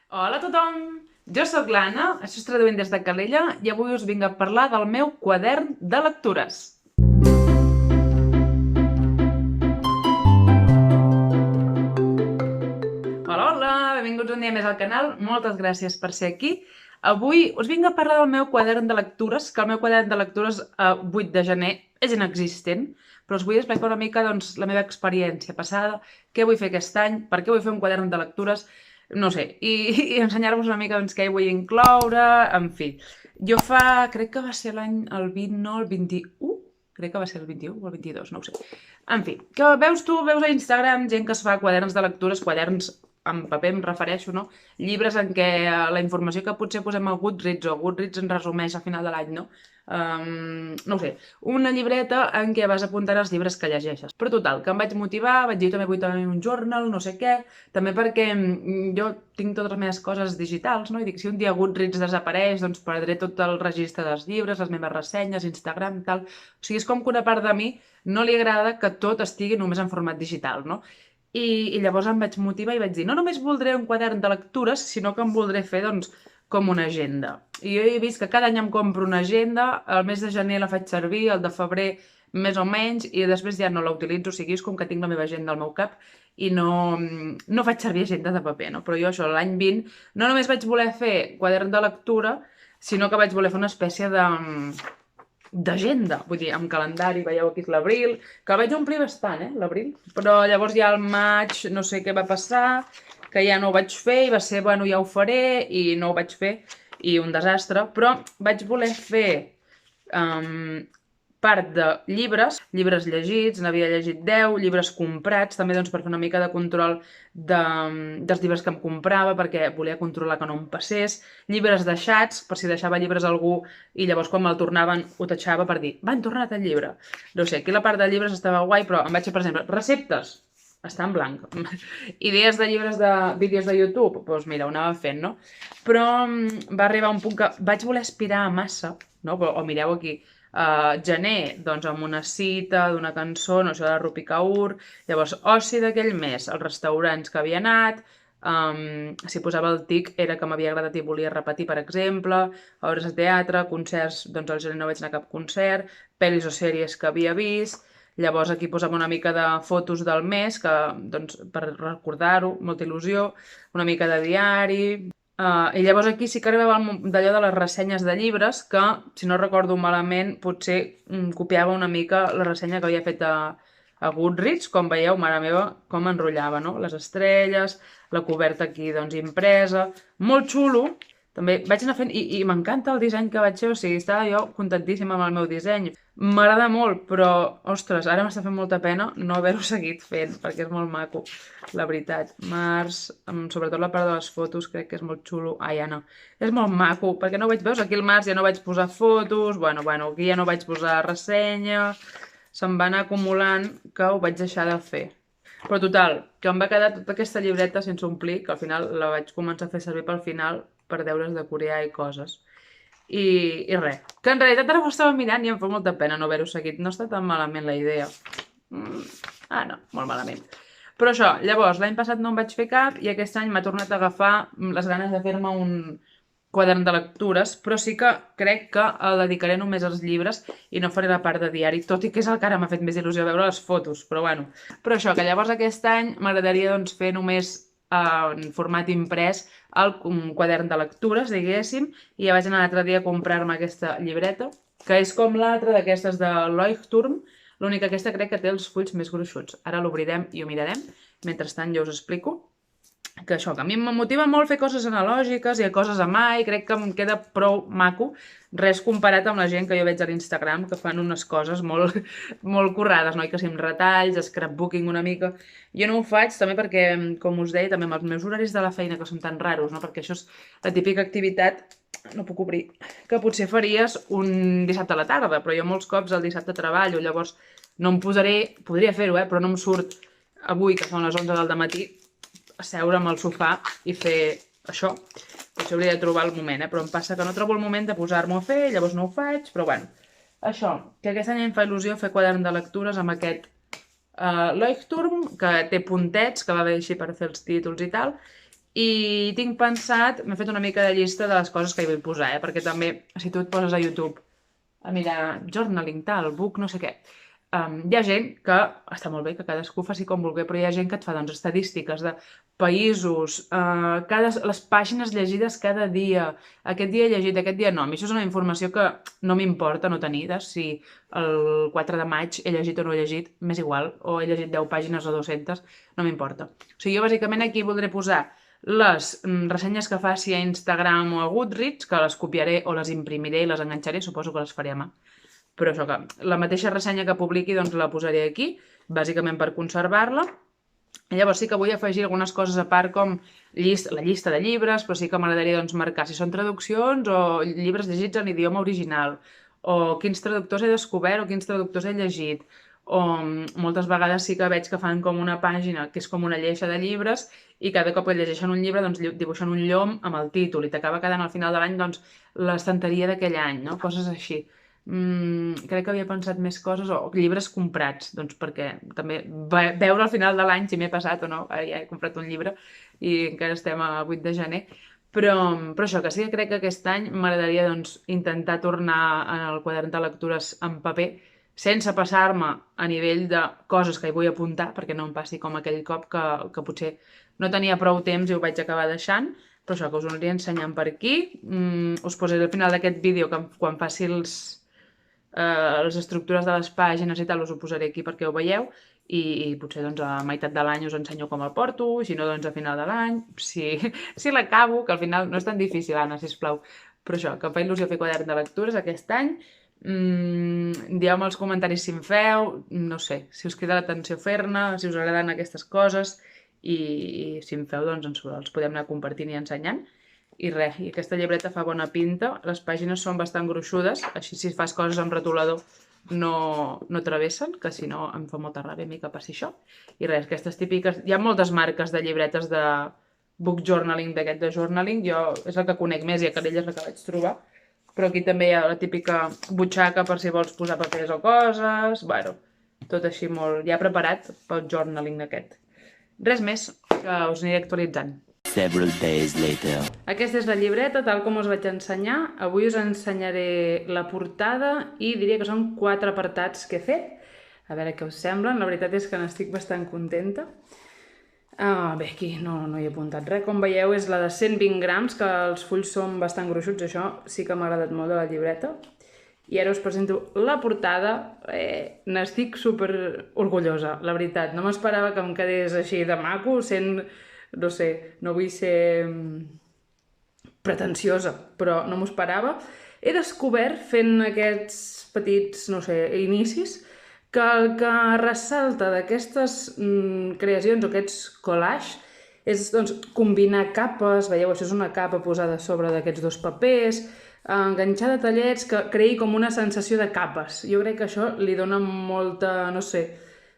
Hola a tothom! Jo sóc l'Anna, això és Traduint des de Calella i avui us vinc a parlar del meu quadern de lectures. Hola, hola! Benvinguts un dia més al canal, moltes gràcies per ser aquí. Avui us vinc a parlar del meu quadern de lectures, que el meu quadern de lectures a 8 de gener és inexistent, però us vull explicar una mica doncs, la meva experiència passada, què vull fer aquest any, per què vull fer un quadern de lectures, no sé, i ensenyar-vos una mica doncs, què hi vull incloure, en fi. Jo crec que va ser l'any el 20, no el 21, crec que va ser el 21 o el 22, no ho sé. En fi, que veus a Instagram gent que es fa quaderns de lectures, quaderns en paper em refereixo, no? Llibres en què la informació que potser posem a Goodreads o Goodreads ens resumeix a final de l'any, no? No ho sé, una llibreta en què vas apuntant els llibres que llegeixes. Però total, que em vaig motivar, vaig dir també vull tenir un journal, no sé què, també perquè jo tinc totes les meves coses digitals, no? I dic, si un dia Goodreads desapareix, doncs perdré tot el registre dels llibres, les meves ressenyes, Instagram, tal. O sigui, és com que una part de mi no li agrada que tot estigui només en format digital, no? I llavors em vaig motivar i vaig dir, no només voldré un quadern de lectures, sinó que em voldré fer, doncs, com una agenda. I jo he vist que cada any em compro una agenda, el mes de gener la faig servir, el de febrer més o menys, i després ja no la utilitzo, o sigui, és com que tinc la meva agenda al meu cap i no faig servir agenda de paper, no? Però jo això, l'any 20, no només vaig voler fer quadern de lectura, sinó que vaig voler fer una espècie d'agenda, vull dir, amb calendari, veieu aquí és l'abril, que el vaig omplir bastant, l'abril, però llavors ja al maig no sé què va passar, que ja no ho vaig fer i va ser, bueno, ja ho faré i no ho vaig fer i un desastre, però vaig voler fer part de llibres llegits, n'havia llegit 10, llibres comprats, també doncs, per fer una mica de control dels llibres que em comprava, perquè volia controlar que no em passés, llibres deixats, per si deixava llibres a algú i llavors quan me'l tornaven ho tatxava per dir, van tornar el llibre. No sé, aquí la part de llibres estava guai, però em vaig fer, per exemple, receptes, està en blanc. Idees de llibres de vídeos de YouTube, doncs mira, ho anava fent, no? Però va arribar un punt que vaig voler aspirar a massa, no? O mireu aquí, gener, doncs amb una cita d'una cançó, no sé, de Rupi Kaur, llavors oci d'aquell mes, els restaurants que havia anat, si posava el tic era que m'havia agradat i volia repetir, per exemple, obres de teatre, concerts, doncs al gener no vaig anar a cap concert, pel·lis o sèries que havia vist, llavors aquí posava una mica de fotos del mes, que, doncs, per recordar-ho, molta il·lusió, una mica de diari, i llavors aquí sí que arribava d'allò de les ressenyes de llibres, que, si no recordo malament, potser copiava una mica la ressenya que havia fet a Goodreads, com veieu, mare meva, com enrotllava, no? Les estrelles, la coberta aquí, doncs, impresa, molt xulo. També vaig anar fent, i m'encanta el disseny que vaig fer, o sigui, estava jo contentíssima amb el meu disseny. M'agrada molt, però, ostres, ara m'està fent molta pena no haver-ho seguit fent, perquè és molt maco, la veritat. Març, sobretot la part de les fotos, crec que és molt xulo. Ai, Anna, és molt maco, perquè no vaig... Veus, aquí al març ja no vaig posar fotos, bueno, aquí ja no vaig posar ressenya, se'm va anar acumulant que ho vaig deixar de fer. Però total, que em va quedar tota aquesta llibreta sense omplir, que al final la vaig començar a fer servir pel final per deures de coreà i coses. I res, que en realitat ara ho estava mirant i em fa molta pena no haver-ho seguit. No està tan malament la idea. No, molt malament. Però això, llavors, l'any passat no en vaig fer cap i aquest any m'ha tornat a agafar les ganes de fer-me un quadern de lectures, però sí que crec que el dedicaré només als llibres i no faré la part de diari, tot i que és el que ara m'ha fet més il·lusió veure les fotos, però bueno. Però això, que llavors aquest any m'agradaria doncs, fer només en format imprès el quadern de lectures, diguéssim, i ja vaig anar l'altre dia a comprar-me aquesta llibreta, que és com l'altra d'aquestes de Leuchtturm, l'única que aquesta crec que té els fulls més gruixuts. Ara l'obrirem i ho mirarem. Mentrestant jo us explico que això, que a mi em motiva molt fer coses analògiques i coses a mà i crec que em queda prou maco, res comparat amb la gent que jo veig a l'Instagram que fan unes coses molt, molt currades, no? I que si amb retalls, scrapbooking una mica. Jo no ho faig també perquè, com us deia, també amb els meus horaris de la feina que són tan raros, no? Perquè això és la típica activitat, no puc obrir, que potser faries un dissabte a la tarda, però jo molts cops el dissabte treballo, llavors no em posaré, podria fer-ho, però no em surt avui, que són les 11 del matí, asseure'm al sofà i fer això. Potser hauria de trobar el moment, però em passa que no trobo el moment de posar-m'ho a fer, llavors no ho faig, però bueno. Això, que aquest any em fa il·lusió fer quadern de lectures amb aquest Leuchtturm, que té puntets, que va bé així per fer els títols i tal, I tinc pensat, m'he fet una mica de llista de les coses que hi vull posar, perquè també, si tu et poses a YouTube a mirar journaling, tal, book, no sé què, hi ha gent que, està molt bé que cadascú faci com vulgui, però hi ha gent que et fa doncs, estadístiques de països, les pàgines llegides cada dia, aquest dia he llegit, aquest dia no. A mi això és una informació que no m'importa no tenir, si el 4 de maig he llegit o no he llegit, m'és igual, o he llegit 10 pàgines o 200, no m'importa. O sigui, jo bàsicament aquí voldré posar les ressenyes que faci a Instagram o a Goodreads, que les copiaré o les imprimiré i les enganxaré, suposo que les faré a mà. Però això que la mateixa ressenya que publiqui doncs la posaré aquí, bàsicament per conservar-la. Llavors sí que vull afegir algunes coses a part com la llista de llibres, però sí que m'agradaria doncs, marcar si són traduccions o llibres llegits en idioma original, o quins traductors he descobert o quins traductors he llegit, o moltes vegades sí que veig que fan com una pàgina que és com una lleixa de llibres i cada cop que llegeixen un llibre doncs, dibuixen un llom amb el títol i t'acaba quedant al final de l'any doncs, l'estanteria d'aquell any, no? Coses així. Crec que havia pensat més coses, o llibres comprats, doncs perquè també veure al final de l'any si m'he passat o no, ara ja he comprat un llibre i encara estem a 8 de gener, però això, que sí que crec que aquest any m'agradaria doncs, intentar tornar al quadern de lectures en paper, sense passar-me a nivell de coses que hi vull apuntar, perquè no em passi com aquell cop que potser no tenia prou temps i ho vaig acabar deixant, però això que us ho aniré ensenyant per aquí. Us posaré al final d'aquest vídeo que quan faci les estructures de les pàgines i tal us ho posaré aquí perquè ho veieu i potser doncs a meitat de l'any us ensenyo com el porto, si no doncs a final de l'any, si l'acabo, que al final no és tan difícil, Anna, sisplau, però això, que em fa il·lusió fer quadern de lectures aquest any. Dieu-me als comentaris si en feu, no sé, si us crida l'atenció fer-ne, si us agraden aquestes coses i si en feu doncs els podem anar compartint i ensenyant. I res, i aquesta llibreta fa bona pinta, les pàgines són bastant gruixudes, així si fas coses amb retolador no travessen, que si no em fa molta ràbia a mi que passi això. I res, aquestes típiques, hi ha moltes marques de llibretes de book journaling, d'aquest de journaling, jo és el que conec més i aquella és la que vaig trobar, però aquí també hi ha la típica butxaca per si vols posar papers o coses, bueno, tot així molt ja preparat pel journaling aquest. Res més, que us aniré actualitzant. Several days later. Aquesta és la llibreta, tal com us vaig ensenyar. Avui us ensenyaré la portada i diria que són 4 apartats que he fet. A veure què us semblen. La veritat és que n'estic bastant contenta. Bé, aquí no hi he apuntat res. Com veieu és la de 120 grams, que els fulls són bastant gruixuts. Això sí que m'ha agradat molt de la llibreta. I ara us presento la portada. N'estic super orgullosa, la veritat. No m'esperava que em quedés així de maco, sent... no sé, no vull ser pretensiosa, però no m'ho esperava. He descobert, fent aquests petits, no sé, inicis, que el que ressalta d'aquestes creacions o aquests collages és doncs, combinar capes, veieu, això és una capa posada a sobre d'aquests 2 papers, enganxar detallets que creï com una sensació de capes. Jo crec que això li dona molta, no sé,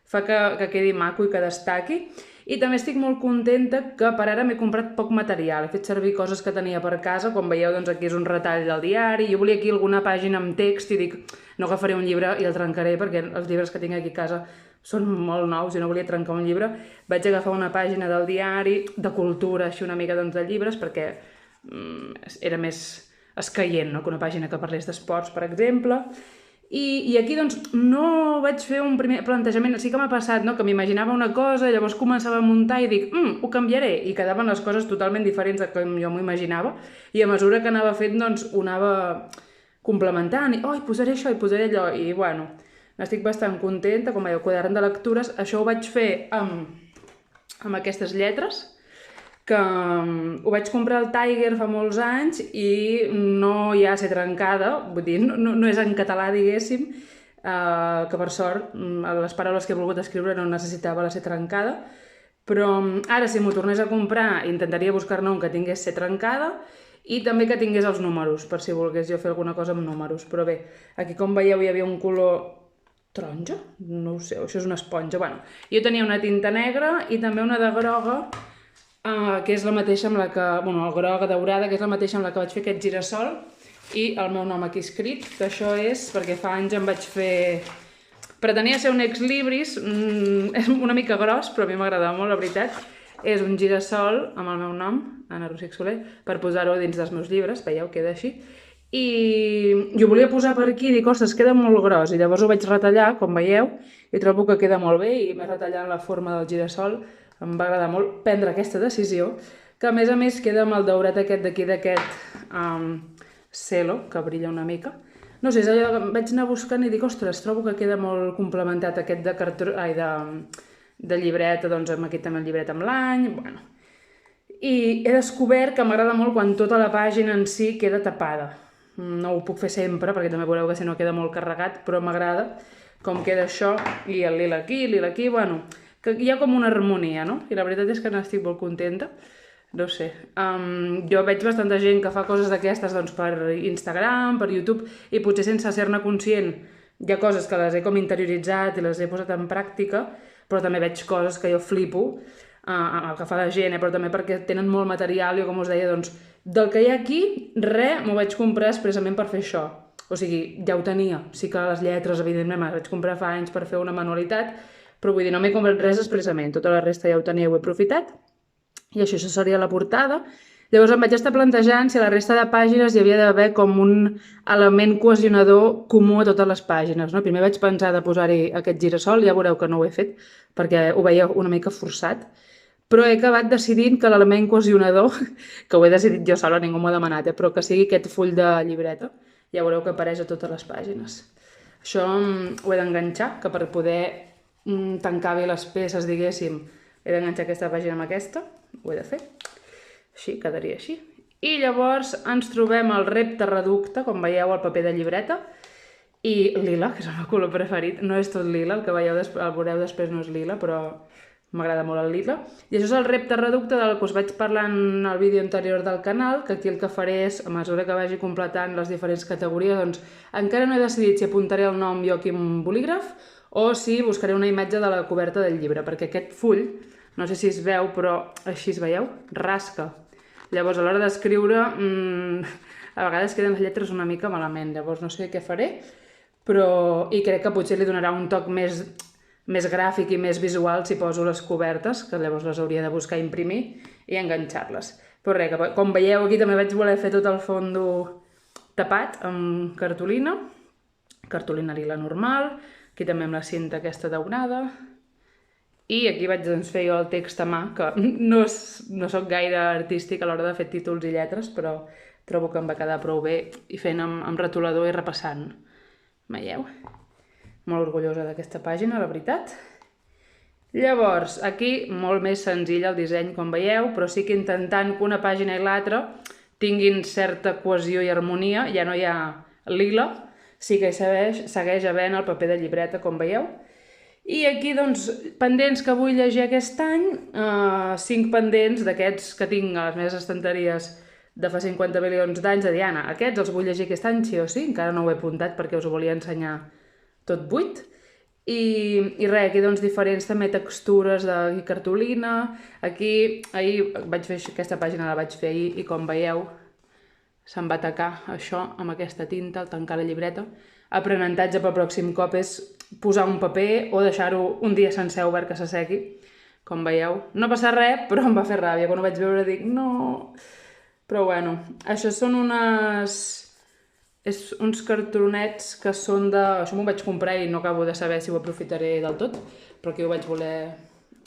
fa que quedi maco i que destaqui. I també estic molt contenta que per ara m'he comprat poc material. He fet servir coses que tenia per casa. Com veieu, doncs aquí és un retall del diari. Jo volia aquí alguna pàgina amb text i dic, no agafaré un llibre i el trencaré perquè els llibres que tinc aquí a casa són molt nous i no volia trencar un llibre. Vaig agafar una pàgina del diari, de cultura, així una mica doncs, de llibres, perquè era més escaient, no? Que una pàgina que parlés d'esports, per exemple. I aquí doncs no vaig fer un primer plantejament, sí que m'ha passat, no? Que m'imaginava una cosa, llavors començava a muntar i dic, ho canviaré, i quedaven les coses totalment diferents de com jo m'ho imaginava, i a mesura que anava fent, doncs ho anava complementant, i hi posaré això, hi posaré allò, i bueno, n'estic bastant contenta, com veieu, quadern de lectures, això ho vaig fer amb aquestes lletres, que ho vaig comprar al Tiger fa molts anys i no hi ha ser trencada, vull dir, no és en català, diguéssim, que per sort les paraules que he volgut escriure no necessitava la ser trencada, però ara si m'ho tornés a comprar intentaria buscar-ne un que tingués ser trencada i també que tingués els números, per si volgués jo fer alguna cosa amb números, però bé, aquí com veieu hi havia un color taronja, no ho sé, això és una esponja, bueno, jo tenia una tinta negra i també una de groga, que és la mateixa amb la que, bueno, el groga daurada, que és la mateixa amb la que vaig fer aquest girassol, i el meu nom aquí escrit, que això és perquè fa anys em vaig fer... Pretenia ser un ex libris, és una mica gros, però a mi m'agrada molt, la veritat, és un girassol amb el meu nom, Anna Rosic Soler, per posar-ho dins dels meus llibres, veieu, queda així. I ho volia posar per aquí i dic, ostres, queda molt gros, i llavors ho vaig retallar, com veieu, i trobo que queda molt bé, i m'he retallat la forma del girassol, em va agradar molt prendre aquesta decisió, que a més queda amb el daurat aquest d'aquí, d'aquest celo, que brilla una mica. No sé, és allò que vaig anar buscant i dic, ostres, trobo que queda molt complementat aquest de cartró, de llibreta, doncs aquí també el llibret amb l'any, bueno. I he descobert que m'agrada molt quan tota la pàgina en si queda tapada. No ho puc fer sempre, perquè també veureu que si no queda molt carregat, però m'agrada com queda això, i el lila aquí, bueno, que hi ha com una harmonia, no? I la veritat és que n'estic molt contenta. No sé, jo veig bastanta gent que fa coses d'aquestes doncs, per Instagram, per YouTube, i potser sense ser-ne conscient hi ha coses que les he com interioritzat i les he posat en pràctica, però també veig coses que jo flipo, el que fa la gent, però també perquè tenen molt material, jo com us deia, doncs, del que hi ha aquí, m'ho vaig comprar expressament per fer això. O sigui, ja ho tenia, sí que les lletres, evidentment, me les vaig comprar fa anys per fer una manualitat, però vull dir, no m'he comprat res expressament, tota la resta ja ho tenia i ho he aprofitat. I això seria la portada. Llavors em vaig estar plantejant si a la resta de pàgines hi havia d'haver com un element cohesionador comú a totes les pàgines, no? Primer vaig pensar de posar-hi aquest girassol, ja veureu que no ho he fet, perquè ho veieu una mica forçat, però he acabat decidint que l'element cohesionador, que ho he decidit jo sola, ningú m'ho ha demanat, però que sigui aquest full de llibreta, ja veureu que apareix a totes les pàgines. Això ho he d'enganxar, que per poder tancar bé les peces, diguéssim, he d'enganxar aquesta pàgina amb aquesta, ho he de fer, així, quedaria així. I llavors ens trobem el repte reducte, com veieu al paper de llibreta, i lila, que és el meu color preferit, no és tot lila, el que veieu el veureu després no és lila, però m'agrada molt el lila. I això és el repte reducte del que us vaig parlar en el vídeo anterior del canal, que aquí el que faré és, a mesura que vagi completant les diferents categories, doncs encara no he decidit si apuntaré el nom jo aquí amb un bolígraf o si buscaré una imatge de la coberta del llibre, perquè aquest full, no sé si es veu, però així es veieu, rasca. Llavors, a l'hora d'escriure, a vegades queden les lletres una mica malament, llavors no sé què faré, però i crec que potser li donarà un toc més gràfic i més visual si poso les cobertes, que llavors les hauria de buscar, imprimir i enganxar-les. Però res, com veieu aquí també vaig voler fer tot el fondo tapat amb cartolina lila normal, aquí també amb la cinta aquesta daurada, i aquí vaig fer jo el text a mà, que no soc gaire artístic a l'hora de fer títols i lletres, però trobo que em va quedar prou bé i fent amb retolador i repassant. Veieu? Molt orgullosa d'aquesta pàgina, la veritat. Llavors, aquí molt més senzill el disseny, com veieu, però sí que intentant que una pàgina i l'altra tinguin certa cohesió i harmonia, ja no hi ha lila, sí que segueix havent el paper de llibreta, com veieu. I aquí, doncs, pendents que vull llegir aquest any, 5 pendents d'aquests que tinc a les meves estanteries de fa 50 milions d'anys de Diana. Aquests els vull llegir aquest any, sí o sí, encara no ho he apuntat perquè us ho volia ensenyar tot buit. I res, aquí doncs diferents també textures de cartolina. Aquí, ahir vaig fer aquesta pàgina, la vaig fer ahir i com veieu se'm va tacar això amb aquesta tinta al tancar la llibreta. Aprenentatge pel pròxim cop és posar un paper o deixar-ho un dia sencer obert que s'assequi, com veieu. No passa res, però em va fer ràbia. Quan ho vaig veure dic, no... Però bueno, això són uns cartronets que són de... Això m'ho vaig comprar i no acabo de saber si ho aprofitaré del tot, però aquí ho vaig voler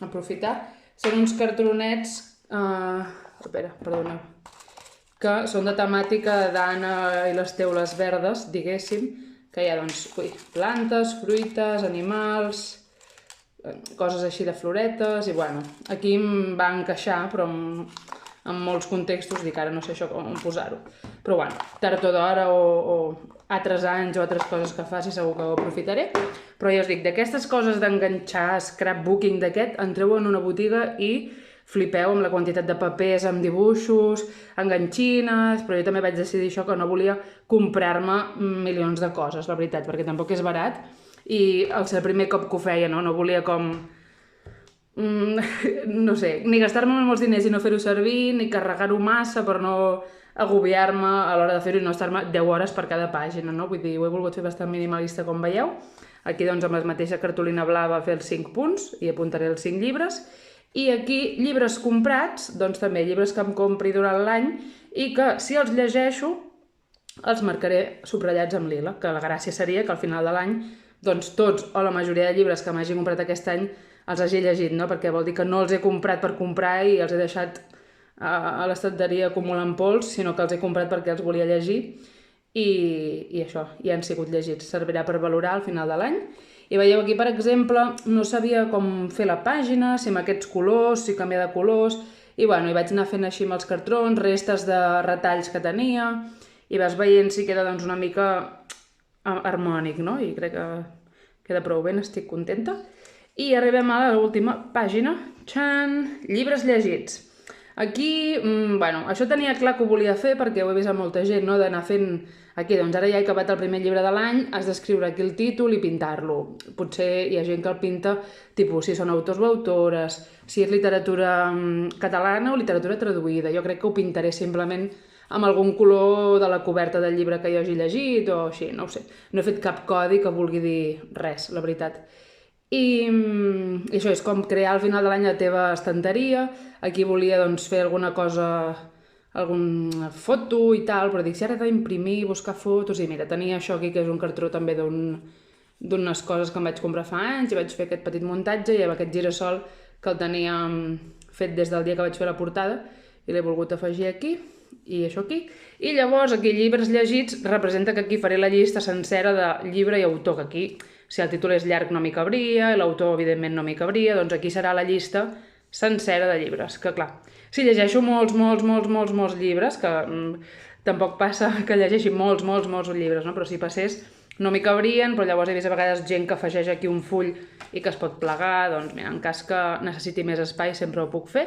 aprofitar. Són uns cartronets... perdoneu. Que són de temàtica d'Anna i les teules verdes, diguéssim, que hi ha doncs, plantes, fruites, animals, coses així de floretes, i bueno, aquí em va encaixar, però en molts contextos dic ara no sé això com posar-ho. Però bueno, tard o d'hora o altres anys o altres coses que faci segur que ho aprofitaré. Però ja us dic, d'aquestes coses d'enganxar, scrapbooking d'aquest, entreu en una botiga i flipeu amb la quantitat de papers amb dibuixos, enganxines, però jo també vaig decidir això, que no volia comprar-me milions de coses, la veritat, perquè tampoc és barat, i el primer cop que ho feia, no volia com... no sé, ni gastar-me molts diners i no fer-ho servir, ni carregar-ho massa per no agobiar-me a l'hora de fer-ho i no estar-me 10 hores per cada pàgina, no? Vull dir, ho he volgut fer bastant minimalista, com veieu. Aquí, doncs, amb la mateixa cartolina blava fer els 5 punts i apuntaré els 5 llibres. I aquí, llibres comprats, doncs també llibres que em compri durant l'any i que, si els llegeixo, els marcaré subratllats amb lila, que la gràcia seria que al final de l'any, doncs tots o la majoria de llibres que m'hagi comprat aquest any els hagi llegit, no? Perquè vol dir que no els he comprat per comprar i els he deixat a l'estanteria acumulant pols, sinó que els he comprat perquè els volia llegir i això, ja han sigut llegits. Servirà per valorar al final de l'any. I veieu aquí, per exemple, no sabia com fer la pàgina, si amb aquests colors, si canviar de colors, i bueno, hi vaig anar fent així amb els cartrons, restes de retalls que tenia, i vas veient si queda doncs una mica harmònic, no? I crec que queda prou bé, estic contenta. I arribem a l'última pàgina. Txan! Llibres llegits. Aquí, bueno, això tenia clar que ho volia fer perquè ho he vist a molta gent, no? D'anar fent... Aquí, doncs ara ja he acabat el primer llibre de l'any, has d'escriure aquí el títol i pintar-lo. Potser hi ha gent que el pinta, tipus, si són autors o autores, si és literatura catalana o literatura traduïda. Jo crec que ho pintaré simplement amb algun color de la coberta del llibre que jo hagi llegit o així, no ho sé. No he fet cap codi que vulgui dir res, la veritat. I això és com crear al final de l'any la teva estanteria. Aquí volia doncs, fer alguna cosa, alguna foto i tal, però dic, si ara he d'imprimir, buscar fotos, i mira, tenia això aquí, que és un cartró també d'unes coses que em vaig comprar fa anys, i vaig fer aquest petit muntatge, i amb aquest girassol que el tenia fet des del dia que vaig fer la portada, i l'he volgut afegir aquí, i això aquí. I llavors aquí llibres llegits representa que aquí faré la llista sencera de llibre i autor, que aquí, si el títol és llarg no m'hi cabria, l'autor evidentment no m'hi cabria, doncs aquí serà la llista sencera de llibres, que clar, si llegeixo molts llibres, que tampoc passa que llegeixi molts llibres, no? Però si passés no m'hi cabrien, però llavors he vist a vegades gent que afegeix aquí un full i que es pot plegar, doncs mira, en cas que necessiti més espai sempre ho puc fer.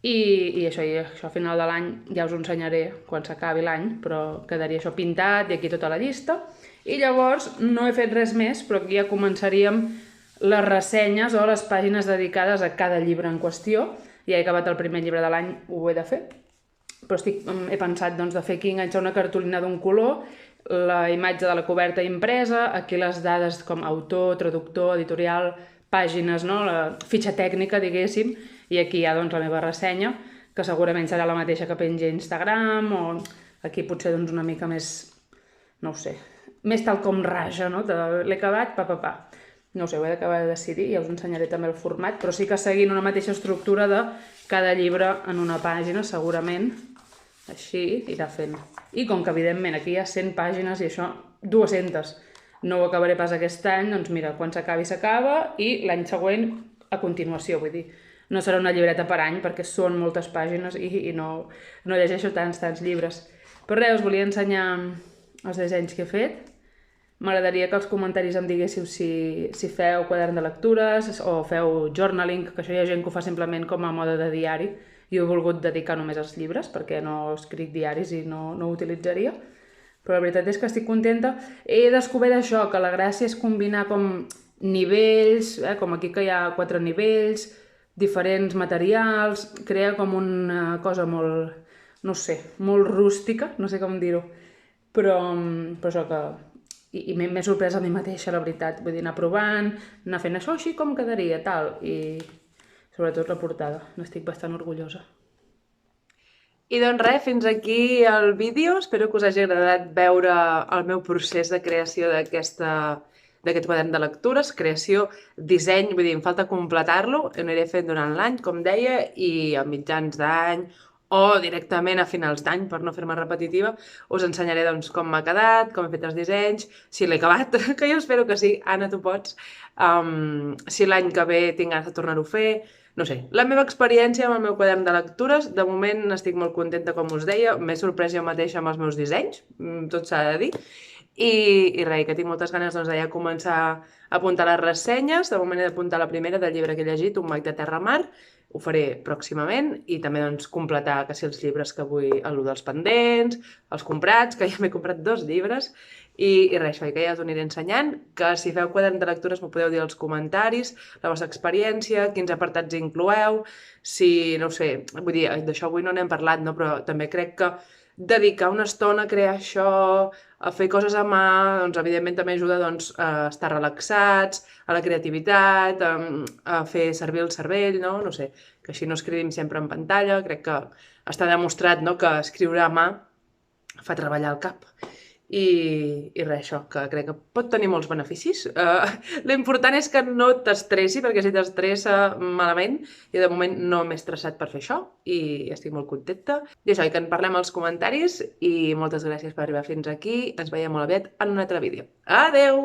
I això al final de l'any ja us ho ensenyaré quan s'acabi l'any, però quedaria això pintat i aquí tota la llista. I llavors no he fet res més, però aquí ja començaríem les ressenyes o les pàgines dedicades a cada llibre en qüestió. Ja he acabat el primer llibre de l'any, ho he de fer, però he pensat doncs, de fer aquí enganxar una cartolina d'un color, la imatge de la coberta impresa, aquí les dades com autor, traductor, editorial, pàgines, no? La fitxa tècnica, diguéssim, i aquí hi ha doncs, la meva ressenya, que segurament serà la mateixa que pengi a Instagram, o aquí potser doncs, una mica més, no ho sé, més tal com raja, no? L'he acabat, No ho sé, ho he d'acabar de decidir, ja us ensenyaré també el format, però sí que seguint una mateixa estructura de cada llibre en una pàgina, segurament, així irà fent. I com que, evidentment, aquí hi ha 100 pàgines i això, 200. No ho acabaré pas aquest any, doncs mira, quan s'acabi s'acaba i l'any següent a continuació, vull dir, no serà una llibreta per any perquè són moltes pàgines i no llegeixo tants llibres. Però res, us volia ensenyar els dissenys que he fet. M'agradaria que als comentaris em diguéssiu si feu quadern de lectures o feu journaling, que això hi ha gent que ho fa simplement com a mode de diari. Jo he volgut dedicar només als llibres perquè no escric diaris i no ho utilitzaria. Però la veritat és que estic contenta. He descobert això, que la gràcia és combinar com nivells, com aquí que hi ha 4 nivells, diferents materials, crea com una cosa molt, no sé, molt rústica, no sé com dir-ho, però això que... I m'he sorprès a mi mateixa, la veritat. Vull dir, anar provant, anar fent això així com quedaria, tal. I sobretot la portada. N'estic bastant orgullosa. I doncs res, fins aquí el vídeo. Espero que us hagi agradat veure el meu procés de creació d'aquest quadern de lectures. Creació, disseny, vull dir, em falta completar-lo. Ho aniré fent durant l'any, com deia, i a mitjans d'any o directament a finals d'any, per no fer-me repetitiva, us ensenyaré doncs, com m'ha quedat, com he fet els dissenys, si l'he acabat, que jo espero que sí, Anna, tu pots, si l'any que ve tinc ganes de tornar-ho a fer, no sé. La meva experiència amb el meu quadern de lectures, de moment estic molt contenta, com us deia, m'he sorprès jo mateixa amb els meus dissenys, tot s'ha de dir, i res, que tinc moltes ganes doncs, de ja començar a apuntar les ressenyes. De moment he d'apuntar la primera del llibre que he llegit, Un mag de terra mar. Ho faré pròximament i també doncs, completar que si els llibres que vull, el dels pendents, els comprats, que ja m'he comprat 2 llibres, I res, això, que ja us ho aniré ensenyant, que si feu quadern de lectures m'ho podeu dir als comentaris, la vostra experiència, quins apartats incloeu, si, no ho sé, vull dir, d'això avui no n'hem parlat, no? Però també crec que dedicar una estona a crear això, a fer coses a mà, doncs evidentment també ajuda doncs, a estar relaxats, a la creativitat, a fer servir el cervell, no? No sé, que així no escrivim sempre en pantalla, crec que està demostrat, no?, que escriure a mà fa treballar el cap. I res, això, que crec que pot tenir molts beneficis. L'important és que no t'estressi, perquè si t'estressa malament, i de moment no m'he estressat per fer això, i estic molt contenta. I això, i que en parlem als comentaris, i moltes gràcies per arribar fins aquí. Ens veiem molt aviat en un altre vídeo. Adeu!